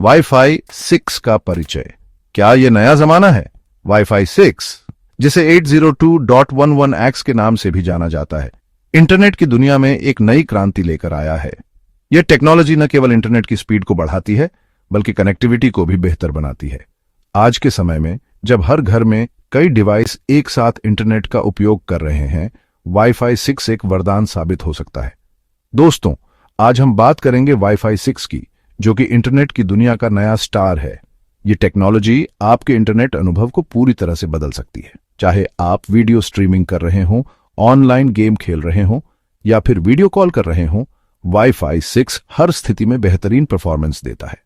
Wifi 6 का परिचय। क्या यह नया जमाना है? वाईफाई 6, जिसे 802.11x के नाम से भी जाना जाता है, इंटरनेट की दुनिया में एक नई क्रांति लेकर आया है। यह टेक्नोलॉजी न केवल इंटरनेट की स्पीड को बढ़ाती है, बल्कि कनेक्टिविटी को भी बेहतर बनाती है। आज के समय में जब हर घर में कई डिवाइस एक साथ इंटरनेट का उपयोग कर रहे हैं, वाईफाई 6 एक वरदान साबित हो सकता है। दोस्तों, आज हम बात करेंगे वाईफाई 6 की, जो कि इंटरनेट की दुनिया का नया स्टार है। ये टेक्नोलॉजी आपके इंटरनेट अनुभव को पूरी तरह से बदल सकती है। चाहे आप वीडियो स्ट्रीमिंग कर रहे हों, ऑनलाइन गेम खेल रहे हों या फिर वीडियो कॉल कर रहे हों, वाईफाई 6 हर स्थिति में बेहतरीन परफॉर्मेंस देता है।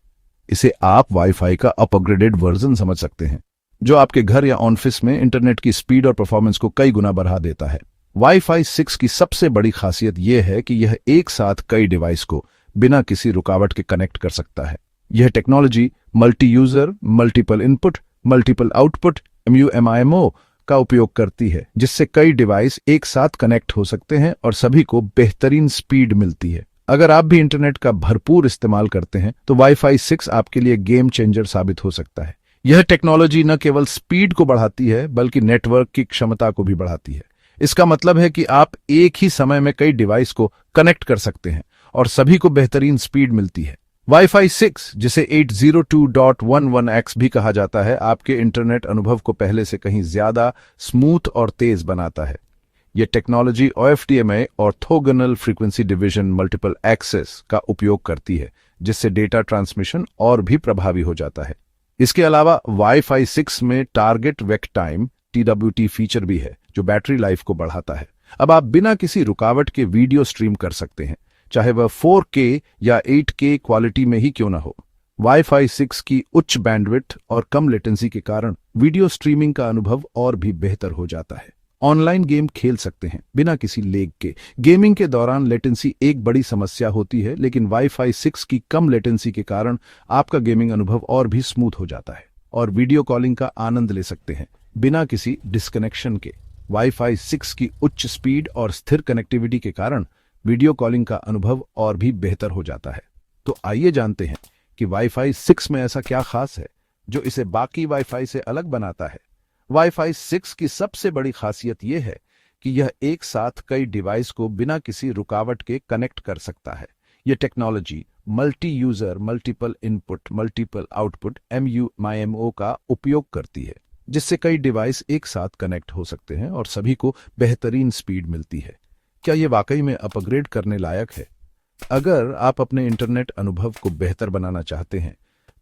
इसे आप वाईफाई का अपग्रेडेड वर्जन समझ सकते हैं, जो आपके घर या ऑफिस में इंटरनेट की स्पीड और परफॉर्मेंस को कई गुना बढ़ा देता है। वाईफाई 6 की सबसे बड़ी खासियत यह है कि यह एक साथ कई डिवाइस को बिना किसी रुकावट के कनेक्ट कर सकता है। यह technology multi user, multiple input, multiple output MU-MIMO का उपयोग करती है, जिससे कई डिवाइस एक साथ कनेक्ट हो सकते हैं और सभी को बेहतरीन स्पीड मिलती है। अगर आप भी इंटरनेट का भरपूर इस्तेमाल करते हैं तो वाईफाई 6 आपके लिए गेम चेंजर साबित हो सकता है। यह टेक्नोलॉजी न केवल स्पीड को बढ़ाती है, बल्कि नेटवर्क की क्षमता को भी बढ़ाती है। इसका मतलब है कि आप एक ही समय में कई डिवाइस को कनेक्ट कर सकते हैं और सभी को बेहतरीन स्पीड मिलती है। वाईफाई 6, जिसे 802.11x भी कहा जाता है, आपके इंटरनेट अनुभव को पहले से कहीं ज्यादा स्मूथ और तेज बनाता है। यह technology OFDMA orthogonal frequency division multiple access का उपयोग करती है, जिससे डेटा ट्रांसमिशन और भी प्रभावी हो जाता है। इसके अलावा वाईफाई 6 में टारगेट वेक टाइम TWT फीचर भी है, जो बैटरी लाइफ को बढ़ाता है। अब आप बिना किसी रुकावट के वीडियो स्ट्रीम कर सकते हैं, चाहे वह 4K या 8K क्वालिटी में ही क्यों ना हो। वाईफाई 6 की उच्च बैंडविड्थ और कम लेटेंसी के कारण वीडियो स्ट्रीमिंग का अनुभव और भी बेहतर हो जाता है। ऑनलाइन गेम खेल सकते हैं बिना किसी लैग के। गेमिंग के दौरान लेटेंसी एक बड़ी समस्या होती है, लेकिन वाईफाई 6 की कम लेटेंसी के कारण आपका गेमिंग अनुभव और भी स्मूथ हो जाता है और वीडियो कॉलिंग का आनंद ले सकते हैं बिना किसी डिस्कनेक्शन के। वाईफाई 6 की उच्च स्पीड और स्थिर कनेक्टिविटी के कारण वीडियो कॉलिंग का अनुभव और भी बेहतर हो जाता है। तो आइए जानते हैं कि वाईफाई 6 में ऐसा क्या खास है जो इसे बाकी वाईफाई से अलग बनाता है। वाईफाई 6 की सबसे बड़ी खासियत यह है कि यह एक साथ कई डिवाइस को बिना किसी रुकावट के कनेक्ट कर सकता है। यह technology multi user, multiple input, multiple output MU-MIMO का उपयोग करती है, जिससे कई डिवाइस एक साथ कनेक्ट हो सकते हैं और सभी को बेहतरीन स्पीड मिलती है। क्या यह वाकई में अपग्रेड करने लायक है? अगर आप अपने इंटरनेट अनुभव को बेहतर बनाना चाहते हैं,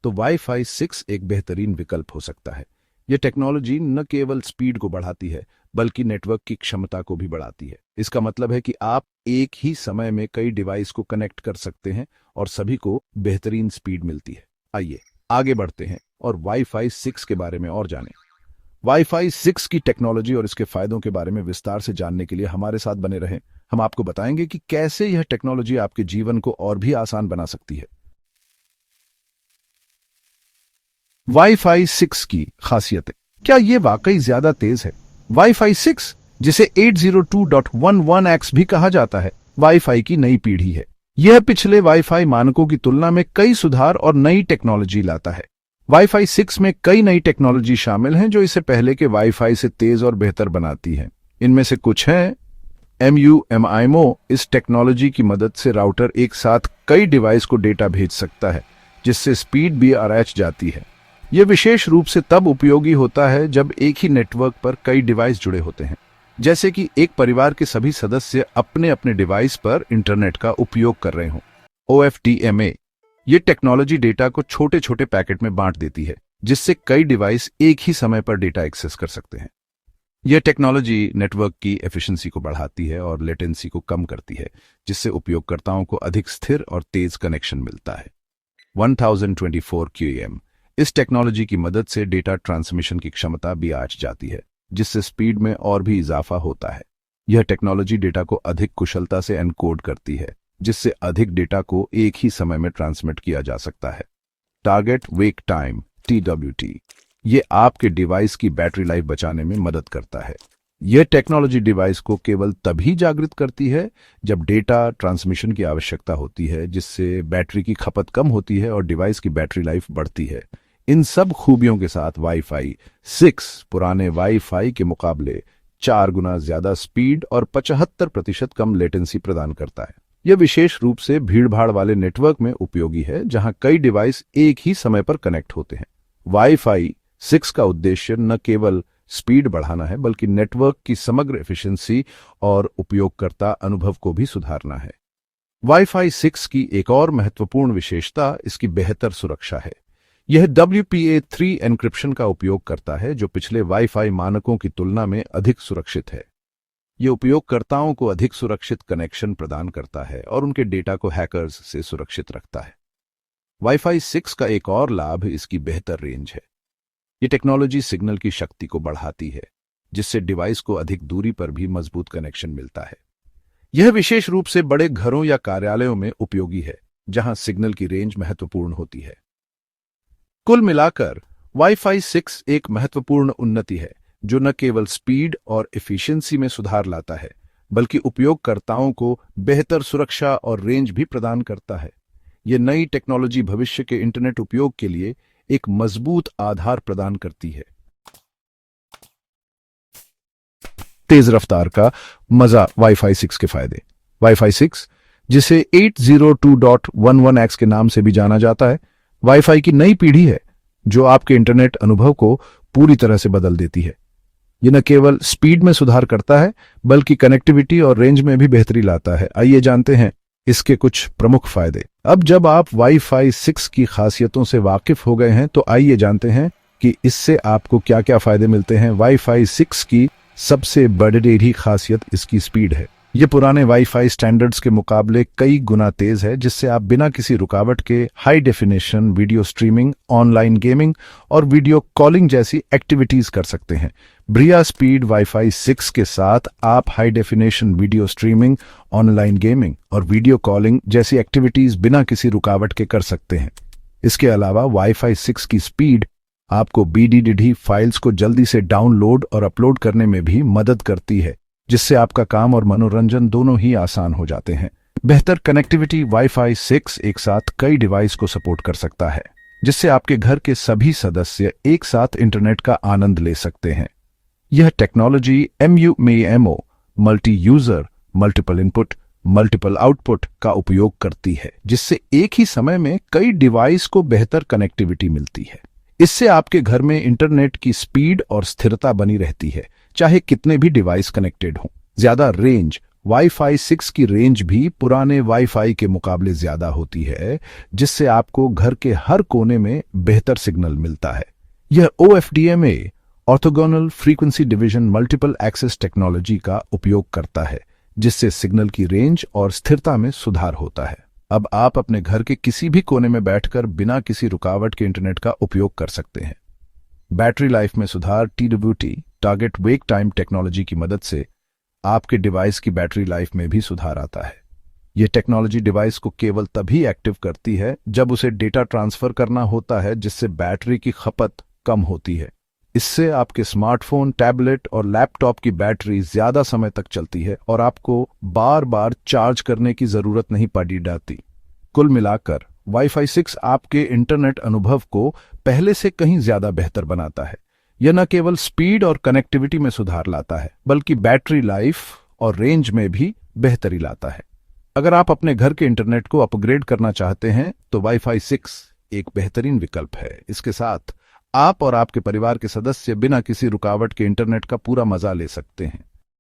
तो वाईफाई 6 एक बेहतरीन विकल्प हो सकता है। यह टेक्नोलॉजी न केवल स्पीड को बढ़ाती है, बल्कि नेटवर्क की क्षमता को भी बढ़ाती है। इसका मतलब है कि आप एक ही समय में कई डिवाइस को कनेक्ट कर सकते हैं और सभी को बेहतरीन स्पीड मिलती है। आइए आगे बढ़ते हैं और वाईफाई 6 के बारे में और जानें। वाईफाई 6 की टेक्नोलॉजी और इसके फायदों के बारे में विस्तार से जानने के लिए हमारे साथ बने रहें। हम आपको बताएंगे कि कैसे यह टेक्नोलॉजी आपके जीवन को और भी आसान बना सकती है। वाईफाई 6 की खासियतें। क्या यह वाकई ज्यादा तेज है? वाईफाई 6, जिसे 802.11x भी कहा जाता है, वाईफाई की नई पीढ़ी है। यह पिछले वाईफाई मानकों की तुलना में कई सुधार और नई टेक्नोलॉजी लाता है। वाईफाई 6 में कई नई टेक्नोलॉजी शामिल हैं जो इसे पहले के वाईफाई से तेज और बेहतर बनाती हैं। इनमें से कुछ हैं MU-MIMO। इस टेक्नोलॉजी की मदद से राउटर एक साथ कई डिवाइस को डेटा भेज सकता है, जिससे स्पीड भी बढ़ जाती है। यह विशेष रूप से तब उपयोगी होता है जब एक ही नेटवर्क पर कई डिवाइस जुड़े होते हैं, जैसे कि एक परिवार के सभी सदस्य अपने अपने डिवाइस पर इंटरनेट का उपयोग कर रहे हों। OFDMA ये टेक्नोलॉजी डेटा को छोटे छोटे पैकेट में बांट देती है, जिससे कई डिवाइस एक ही समय पर डेटा एक्सेस कर सकते हैं। यह टेक्नोलॉजी नेटवर्क की एफिशिएंसी को बढ़ाती है और लेटेंसी को कम करती है, जिससे उपयोगकर्ताओं को अधिक स्थिर और तेज कनेक्शन मिलता है। 1024 QAM इस टेक्नोलॉजी की मदद से डेटा ट्रांसमिशन की क्षमता भी बढ़ जाती है, जिससे स्पीड में और भी इजाफा होता है। यह टेक्नोलॉजी डेटा को अधिक कुशलता से एनकोड करती है, जिससे अधिक डेटा को एक ही समय में ट्रांसमिट किया जा सकता है। टारगेट वेक टाइम TWT ये आपके डिवाइस की बैटरी लाइफ बचाने में मदद करता है। यह टेक्नोलॉजी डिवाइस को केवल तभी जागृत करती है जब डेटा ट्रांसमिशन की आवश्यकता होती है, जिससे बैटरी की खपत कम होती है और डिवाइस की बैटरी लाइफ बढ़ती है। इन सब खूबियों के साथ वाईफाई 6 पुराने वाईफाई के मुकाबले 4 गुना ज्यादा स्पीड और 75% कम लेटेंसी प्रदान करता है। यह विशेष रूप से भीड़भाड़ वाले नेटवर्क में उपयोगी है, जहां कई डिवाइस एक ही समय पर कनेक्ट होते हैं। वाईफाई 6 का उद्देश्य न केवल स्पीड बढ़ाना है, बल्कि नेटवर्क की समग्र एफिशिएंसी और उपयोगकर्ता अनुभव को भी सुधारना है। वाईफाई 6 की एक और महत्वपूर्ण विशेषता इसकी बेहतर सुरक्षा है। यह WPA3 एन्क्रिप्शन का उपयोग करता है, जो पिछले वाईफाई मानकों की तुलना में अधिक सुरक्षित है। यह उपयोगकर्ताओं को अधिक सुरक्षित कनेक्शन प्रदान करता है और उनके डेटा को हैकर्स से सुरक्षित रखता है। वाईफाई 6 का एक और लाभ इसकी बेहतर रेंज है। ये टेक्नोलॉजी सिग्नल की शक्ति को बढ़ाती है, जिससे डिवाइस को अधिक दूरी पर भी मजबूत कनेक्शन मिलता है। यह विशेष रूप से बड़े घरों या कार्यालयों में उपयोगी है, जहां सिग्नल की रेंज महत्वपूर्ण होती है। कुल मिलाकर वाईफाई 6 एक महत्वपूर्ण उन्नति है, जो न केवल स्पीड और एफिशिएंसी में सुधार लाता है, बल्कि उपयोगकर्ताओं को बेहतर सुरक्षा और रेंज भी प्रदान करता है। यह नई टेक्नोलॉजी भविष्य के इंटरनेट उपयोग के लिए एक मजबूत आधार प्रदान करती है। तेज रफ्तार का मजा। वाईफाई 6 के फायदे। वाईफाई 6, जिसे 802.11x के नाम से भी जाना जाता है, वाईफाई की नई पीढ़ी है जो आपके इंटरनेट अनुभव को पूरी तरह से बदल देती है। यह न केवल स्पीड में सुधार करता है, बल्कि कनेक्टिविटी और रेंज में भी बेहतरी लाता है। आइए जानते हैं इसके कुछ प्रमुख फायदे। अब जब आप वाईफाई 6 की खासियतों से वाकिफ हो गए हैं, तो आइए जानते हैं कि इससे आपको क्या क्या फायदे मिलते हैं। वाईफाई 6 की सबसे बड़ी खासियत इसकी स्पीड है। यह पुराने वाईफाई स्टैंडर्ड्स के मुकाबले कई गुना तेज है, जिससे आप बिना किसी रुकावट के high definition video streaming, online gaming और वीडियो कॉलिंग जैसी एक्टिविटीज कर सकते हैं। बढ़िया स्पीड वाईफाई 6 के साथ आप high definition video streaming, online gaming और वीडियो कॉलिंग जैसी एक्टिविटीज बिना किसी रुकावट के कर सकते हैं। इसके अलावा वाईफाई 6 की स्पीड आपको BDD फाइल्स को जल्दी से डाउनलोड और अपलोड करने में भी मदद करती है, जिससे आपका काम और मनोरंजन दोनों ही आसान हो जाते हैं। बेहतर कनेक्टिविटी। वाईफाई 6 एक साथ कई डिवाइस को सपोर्ट कर सकता है, जिससे आपके घर के सभी सदस्य एक साथ इंटरनेट का आनंद ले सकते हैं। यह technology MU multi user, multiple input, multiple output का उपयोग करती है, जिससे एक ही समय में कई डिवाइस को बेहतर कनेक्टिविटी मिलती है। इससे आपके घर में इंटरनेट की स्पीड और स्थिरता बनी रहती है, चाहे कितने भी डिवाइस कनेक्टेड हों। ज्यादा रेंज। वाईफाई 6 की रेंज भी पुराने वाईफाई के मुकाबले ज्यादा होती है, जिससे आपको घर के हर कोने में बेहतर सिग्नल मिलता है। यह OFDMA orthogonal frequency division multiple access technology का उपयोग करता है, जिससे सिग्नल की रेंज और स्थिरता में सुधार होता है। अब आप अपने घर के किसी भी कोने में बैठकर बिना किसी रुकावट के इंटरनेट का उपयोग कर सकते हैं। बैटरी लाइफ में सुधार। TWT टारगेट वेक टाइम टेक्नोलॉजी की मदद से आपके डिवाइस की बैटरी लाइफ में भी सुधार आता है। यह टेक्नोलॉजी डिवाइस को केवल तभी एक्टिव करती है जब उसे डेटा ट्रांसफर करना होता है, जिससे बैटरी की खपत कम होती है। इससे आपके स्मार्टफोन, टैबलेट और लैपटॉप की बैटरी ज्यादा समय तक चलती है और आपको बार बार चार्ज करने की जरूरत नहीं पड़ी जाती। कुल मिलाकर वाईफाई 6 आपके इंटरनेट अनुभव को पहले से कहीं ज्यादा बेहतर बनाता है। यह न केवल स्पीड और कनेक्टिविटी में सुधार लाता है, बल्कि बैटरी लाइफ और रेंज में भी बेहतरी लाता है। अगर आप अपने घर के इंटरनेट को अपग्रेड करना चाहते हैं, तो वाईफाई 6 एक बेहतरीन विकल्प है। इसके साथ आप और आपके परिवार के सदस्य बिना किसी रुकावट के इंटरनेट का पूरा मजा ले सकते हैं।